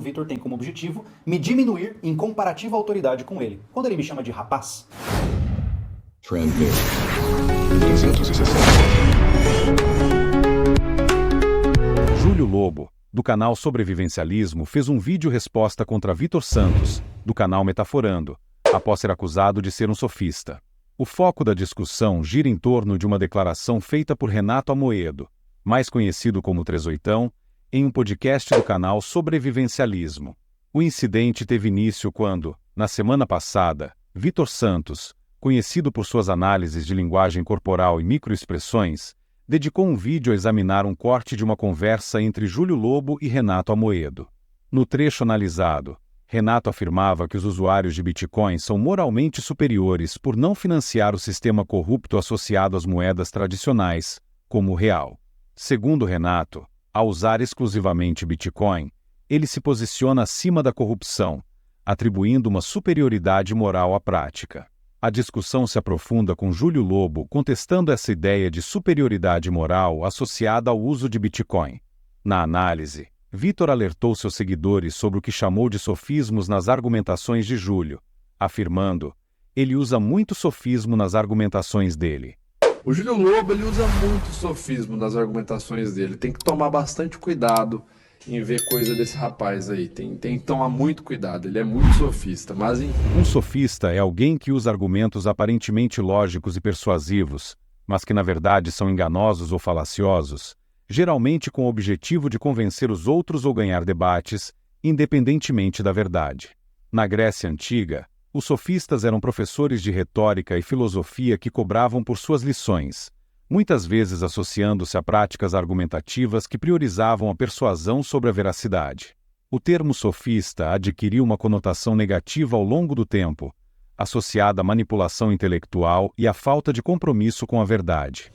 O Vitor tem como objetivo me diminuir em comparativa autoridade com ele, quando ele me chama de rapaz. Trend 360. Júlio Lobo, do canal Sobrevivencialismo, fez um vídeo-resposta contra Vitor Santos, do canal Metaforando, após ser acusado de ser um sofista. O foco da discussão gira em torno de uma declaração feita por Renato Amoedo, mais conhecido como Trezoitão, em um podcast do canal Sobrevivencialismo. O incidente teve início quando, na semana passada, Vitor Santos, conhecido por suas análises de linguagem corporal e microexpressões, dedicou um vídeo a examinar um corte de uma conversa entre Júlio Lobo e Renato Amoedo. No trecho analisado, Renato afirmava que os usuários de Bitcoin são moralmente superiores por não financiar o sistema corrupto associado às moedas tradicionais, como o real. Segundo Renato, ao usar exclusivamente Bitcoin, ele se posiciona acima da corrupção, atribuindo uma superioridade moral à prática. A discussão se aprofunda com Júlio Lobo contestando essa ideia de superioridade moral associada ao uso de Bitcoin. Na análise, Vitor alertou seus seguidores sobre o que chamou de sofismos nas argumentações de Júlio, afirmando: ele usa muito sofismo nas argumentações dele. O Júlio Lobo, ele usa muito sofismo nas argumentações dele. Tem que tomar bastante cuidado em ver coisa desse rapaz aí. Tem que tomar muito cuidado. Ele é muito sofista, mas enfim. Um sofista é alguém que usa argumentos aparentemente lógicos e persuasivos, mas que na verdade são enganosos ou falaciosos, geralmente com o objetivo de convencer os outros ou ganhar debates, independentemente da verdade. Na Grécia Antiga, os sofistas eram professores de retórica e filosofia que cobravam por suas lições, muitas vezes associando-se a práticas argumentativas que priorizavam a persuasão sobre a veracidade. O termo sofista adquiriu uma conotação negativa ao longo do tempo, associada à manipulação intelectual e à falta de compromisso com a verdade.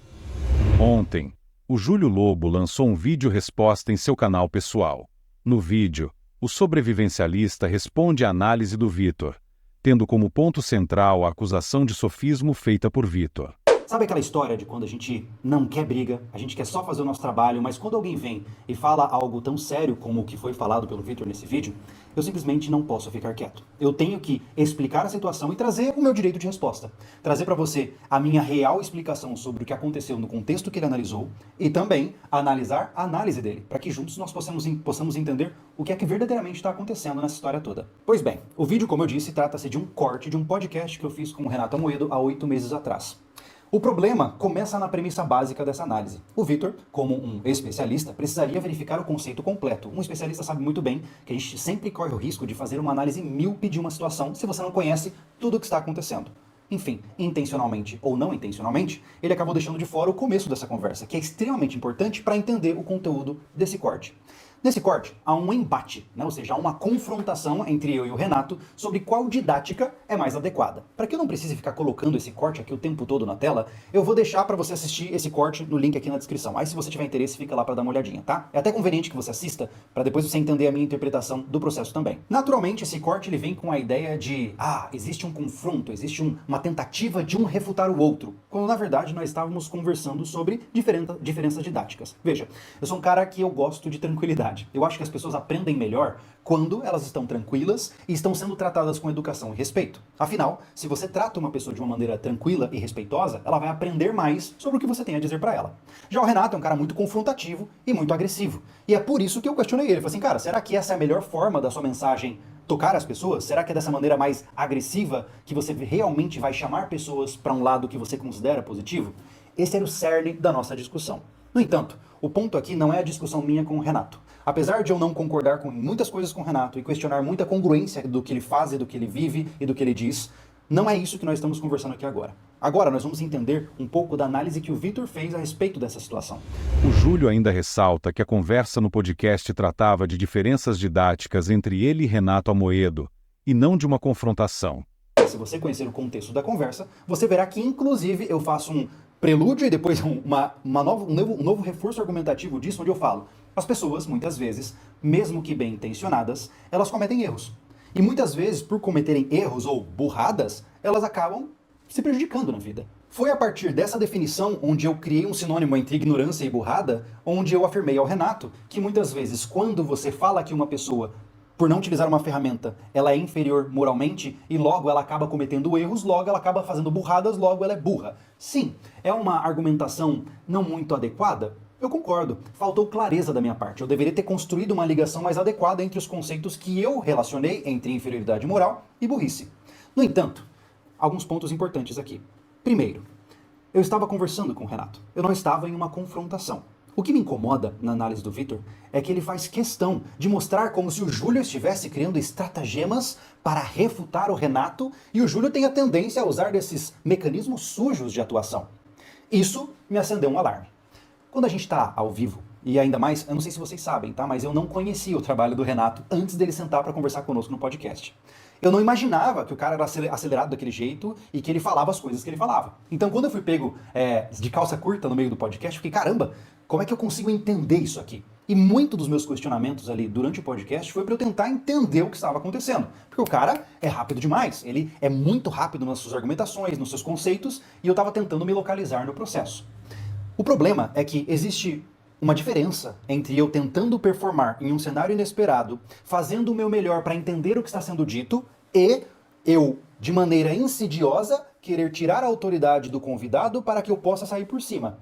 Ontem, o Júlio Lobo lançou um vídeo-resposta em seu canal pessoal. No vídeo, o sobrevivencialista responde à análise do Vitor, tendo como ponto central a acusação de sofismo feita por Vitor. Sabe aquela história de quando a gente não quer briga, a gente quer só fazer o nosso trabalho, mas quando alguém vem e fala algo tão sério como o que foi falado pelo Vitor nesse vídeo, eu simplesmente não posso ficar quieto. Eu tenho que explicar a situação e trazer o meu direito de resposta. Trazer para você a minha real explicação sobre o que aconteceu no contexto que ele analisou e também analisar a análise dele, para que juntos nós possamos entender o que é que verdadeiramente está acontecendo nessa história toda. Pois bem, o vídeo, como eu disse, trata-se de um corte de um podcast que eu fiz com o Renato Amoedo há 8 meses atrás. O problema começa na premissa básica dessa análise. O Vitor, como um especialista, precisaria verificar o conceito completo. Um especialista sabe muito bem que a gente sempre corre o risco de fazer uma análise míope de uma situação se você não conhece tudo o que está acontecendo. Enfim, intencionalmente ou não intencionalmente, ele acabou deixando de fora o começo dessa conversa, que é extremamente importante para entender o conteúdo desse corte. Nesse corte, há um embate, ou seja, há uma confrontação entre eu e o Renato sobre qual didática é mais adequada. Para que eu não precise ficar colocando esse corte aqui o tempo todo na tela, eu vou deixar para você assistir esse corte no link aqui na descrição. Aí se você tiver interesse, fica lá para dar uma olhadinha, tá? É até conveniente que você assista, para depois você entender a minha interpretação do processo também. Naturalmente, esse corte ele vem com a ideia de, existe um confronto, existe uma tentativa de um refutar o outro, quando na verdade nós estávamos conversando sobre diferenças didáticas. Veja, eu sou um cara que eu gosto de tranquilidade. Eu acho que as pessoas aprendem melhor quando elas estão tranquilas e estão sendo tratadas com educação e respeito. Afinal, se você trata uma pessoa de uma maneira tranquila e respeitosa, ela vai aprender mais sobre o que você tem a dizer para ela. Já o Renato é um cara muito confrontativo e muito agressivo. E é por isso que eu questionei ele. Eu falei assim, cara, será que essa é a melhor forma da sua mensagem tocar as pessoas? Será que é dessa maneira mais agressiva que você realmente vai chamar pessoas para um lado que você considera positivo? Esse era o cerne da nossa discussão. No entanto, o ponto aqui não é a discussão minha com o Renato. Apesar de eu não concordar com muitas coisas com o Renato e questionar muita congruência do que ele faz e do que ele vive e do que ele diz, não é isso que nós estamos conversando aqui agora. Agora nós vamos entender um pouco da análise que o Vitor fez a respeito dessa situação. O Júlio ainda ressalta que a conversa no podcast tratava de diferenças didáticas entre ele e Renato Amoedo, e não de uma confrontação. Se você conhecer o contexto da conversa, você verá que inclusive eu faço um prelúdio e depois um novo reforço argumentativo disso, onde eu falo, as pessoas, muitas vezes, mesmo que bem intencionadas, elas cometem erros. E muitas vezes, por cometerem erros ou burradas, elas acabam se prejudicando na vida. Foi a partir dessa definição, onde eu criei um sinônimo entre ignorância e burrada, onde eu afirmei ao Renato que muitas vezes, quando você fala que uma pessoa por não utilizar uma ferramenta, ela é inferior moralmente e logo ela acaba cometendo erros, logo ela acaba fazendo burradas, logo ela é burra. Sim, é uma argumentação não muito adequada? Eu concordo, faltou clareza da minha parte. Eu deveria ter construído uma ligação mais adequada entre os conceitos que eu relacionei entre inferioridade moral e burrice. No entanto, alguns pontos importantes aqui. Primeiro, eu estava conversando com o Renato. Eu não estava em uma confrontação. O que me incomoda na análise do Vitor é que ele faz questão de mostrar como se o Júlio estivesse criando estratagemas para refutar o Renato e o Júlio tem a tendência a usar desses mecanismos sujos de atuação. Isso me acendeu um alarme. Quando a gente está ao vivo, e ainda mais, eu não sei se vocês sabem, tá? Mas eu não conhecia o trabalho do Renato antes dele sentar para conversar conosco no podcast. Eu não imaginava que o cara era acelerado daquele jeito e que ele falava as coisas que ele falava. Então, quando eu fui pego de calça curta no meio do podcast, eu fiquei, caramba, como é que eu consigo entender isso aqui? E muito dos meus questionamentos ali durante o podcast foi para eu tentar entender o que estava acontecendo. Porque o cara é rápido demais, ele é muito rápido nas suas argumentações, nos seus conceitos, e eu estava tentando me localizar no processo. O problema é que existe uma diferença entre eu tentando performar em um cenário inesperado, fazendo o meu melhor para entender o que está sendo dito, e eu, de maneira insidiosa, querer tirar a autoridade do convidado para que eu possa sair por cima.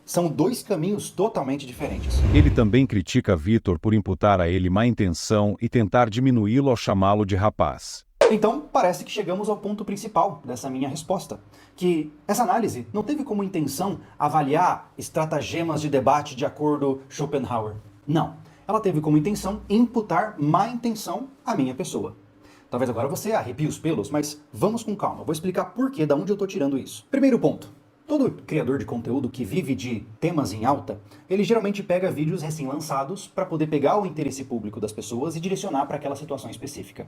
São dois caminhos totalmente diferentes. Ele também critica Vitor por imputar a ele má intenção e tentar diminuí-lo ao chamá-lo de rapaz. Então, parece que chegamos ao ponto principal dessa minha resposta, que essa análise não teve como intenção avaliar estratagemas de debate de acordo Schopenhauer. Não. Ela teve como intenção imputar má intenção à minha pessoa. Talvez agora você arrepie os pelos, mas vamos com calma. Vou explicar por quê, da onde eu estou tirando isso. Primeiro ponto. Todo criador de conteúdo que vive de temas em alta, ele geralmente pega vídeos recém-lançados para poder pegar o interesse público das pessoas e direcionar para aquela situação específica.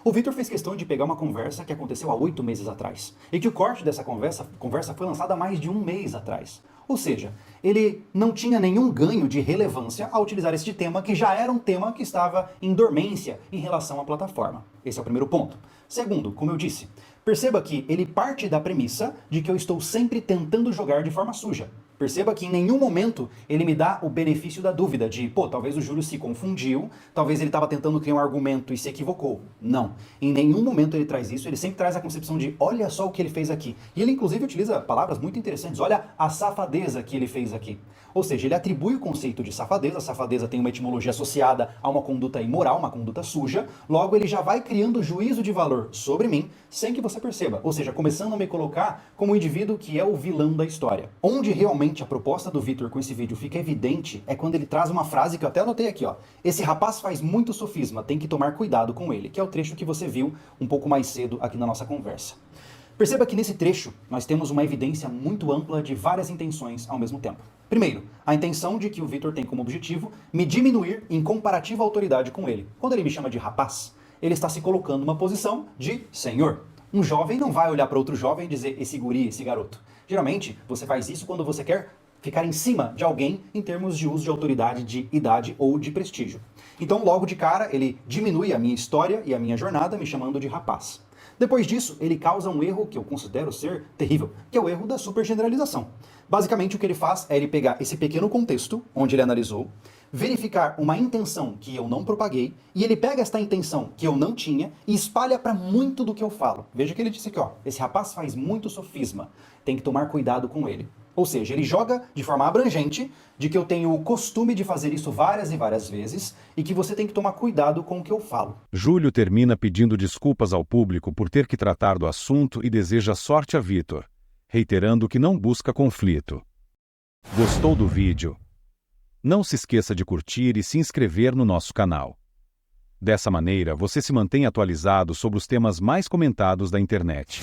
O Vitor fez questão de pegar uma conversa que aconteceu há 8 meses atrás, e que o corte dessa conversa foi lançado há mais de 1 mês atrás. Ou seja, ele não tinha nenhum ganho de relevância ao utilizar este tema, que já era um tema que estava em dormência em relação à plataforma. Esse é o primeiro ponto. Segundo, como eu disse, perceba que ele parte da premissa de que eu estou sempre tentando jogar de forma suja. Perceba que em nenhum momento ele me dá o benefício da dúvida de, talvez o Júlio se confundiu, talvez ele estava tentando criar um argumento e se equivocou. Não. Em nenhum momento ele traz isso, ele sempre traz a concepção de, olha só o que ele fez aqui. E ele inclusive utiliza palavras muito interessantes, olha a safadeza que ele fez aqui. Ou seja, ele atribui o conceito de safadeza, a safadeza tem uma etimologia associada a uma conduta imoral, uma conduta suja, logo ele já vai criando juízo de valor sobre mim, sem que você perceba. Ou seja, começando a me colocar como o indivíduo que é o vilão da história. Onde realmente a proposta do Vitor com esse vídeo fica evidente é quando ele traz uma frase que eu até anotei aqui, ó. Esse rapaz faz muito sofisma, tem que tomar cuidado com ele, que é o trecho que você viu um pouco mais cedo aqui na nossa conversa. Perceba que nesse trecho nós temos uma evidência muito ampla de várias intenções ao mesmo tempo. Primeiro, a intenção de que o Vitor tem como objetivo me diminuir em comparativa autoridade com ele. Quando ele me chama de rapaz, ele está se colocando numa posição de senhor. Um jovem não vai olhar para outro jovem e dizer esse guri, esse garoto. Geralmente, você faz isso quando você quer ficar em cima de alguém em termos de uso de autoridade, de idade ou de prestígio. Então, logo de cara, ele diminui a minha história e a minha jornada me chamando de rapaz. Depois disso, ele causa um erro que eu considero ser terrível, que é o erro da supergeneralização. Basicamente, o que ele faz é ele pegar esse pequeno contexto, onde ele analisou, verificar uma intenção que eu não propaguei, e ele pega esta intenção que eu não tinha e espalha para muito do que eu falo. Veja que ele disse aqui, ó, esse rapaz faz muito sofisma, tem que tomar cuidado com ele. Ou seja, ele joga de forma abrangente de que eu tenho o costume de fazer isso várias e várias vezes e que você tem que tomar cuidado com o que eu falo. Júlio termina pedindo desculpas ao público por ter que tratar do assunto e deseja sorte a Vitor, reiterando que não busca conflito. Gostou do vídeo? Não se esqueça de curtir e se inscrever no nosso canal. Dessa maneira, você se mantém atualizado sobre os temas mais comentados da internet.